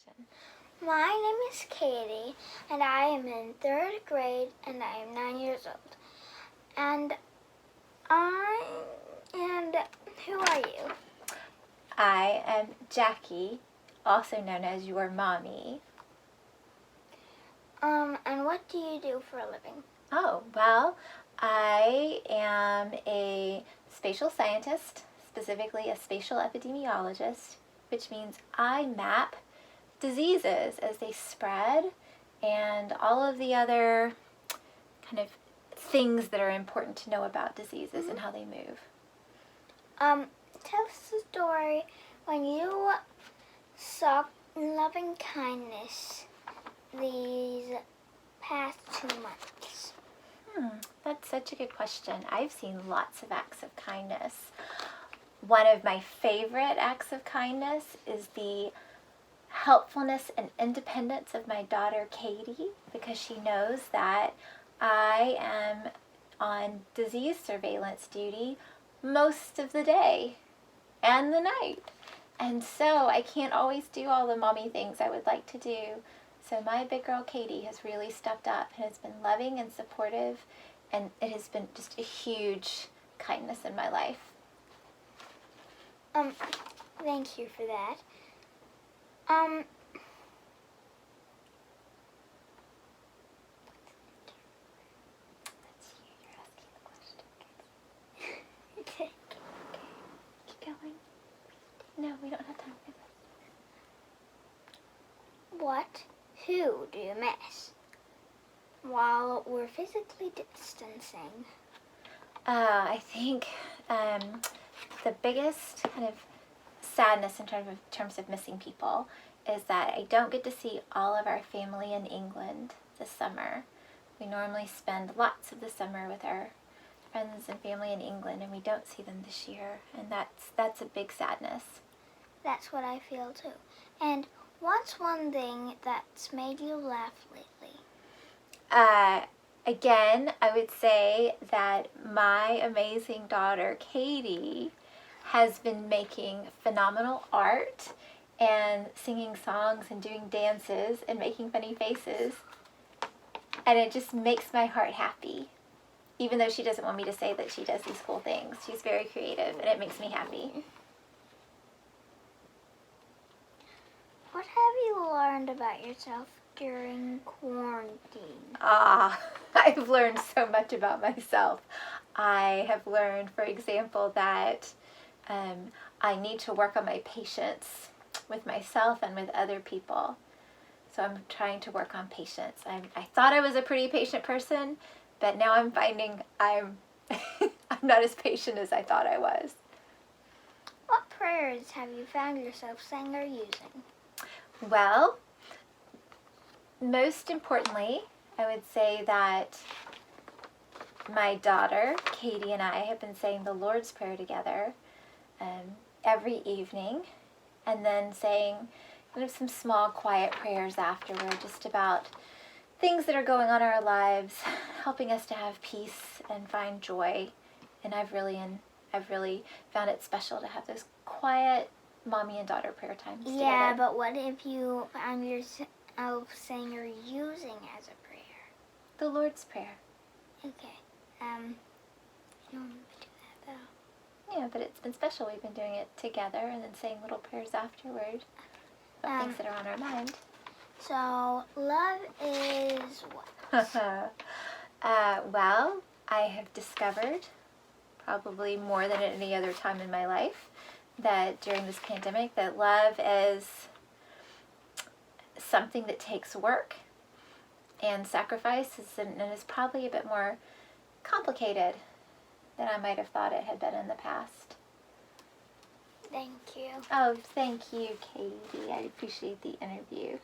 question. My name is Catie, and I am in 3rd grade, and I am 9 years old. And who are you? I am Jackie, also known as your mommy. And what do you do for a living? Oh, well, I am a spatial scientist, specifically a spatial epidemiologist, which means I map diseases as they spread and all of the other kind of things that are important to know about diseases and how they move. Tell us a story when you saw loving kindness these past 2 months. That's such a good question. I've seen lots of acts of kindness. One of my favorite acts of kindness is the helpfulness and independence of my daughter Catie, because she knows that I am on disease surveillance duty most of the day and the night. And so I can't always do all the mommy things I would like to do. So my big girl Catie has really stepped up and has been loving and supportive, and it has been just a huge kindness in my life. Thank you for that. That's you. You're asking the question. Okay. Keep going. No, we don't have time for this. Who do you miss while we're physically distancing? I think the biggest kind of sadness in terms of missing people is that I don't get to see all of our family in England this summer. We normally spend lots of the summer with our friends and family in England, and we don't see them this year, and that's a big sadness. That's what I feel too. And what's one thing that's made you laugh lately? Again, I would say that my amazing daughter, Catie, has been making phenomenal art and singing songs and doing dances and making funny faces. And it just makes my heart happy. Even though she doesn't want me to say that she does these cool things. She's very creative, and it makes me happy. What have you learned about yourself during quarantine? I've learned so much about myself. I have learned, for example, that I need to work on my patience with myself and with other people. So I'm trying to work on patience. I thought I was a pretty patient person, but now I'm finding I'm not as patient as I thought I was. What prayers have you found yourself saying or using? Well, most importantly, I would say that my daughter, Catie, and I have been saying the Lord's Prayer together every evening, and then saying kind of some small quiet prayers afterward, just about things that are going on in our lives, helping us to have peace and find joy. And I've really found it special to have those quiet mommy and daughter prayer times together. Yeah, but what if you found yourself saying or using as a prayer? The Lord's Prayer. Okay. You don't want to do that though. Yeah, but it's been special. We've been doing it together and then saying little prayers afterward about things that are on our mind. So, love is what? Well, I have discovered, probably more than at any other time in my life, that during this pandemic, that love is something that takes work and sacrifice, and is probably a bit more complicated than I might have thought it had been in the past. Thank you. Oh, thank you, Catie. I appreciate the interview.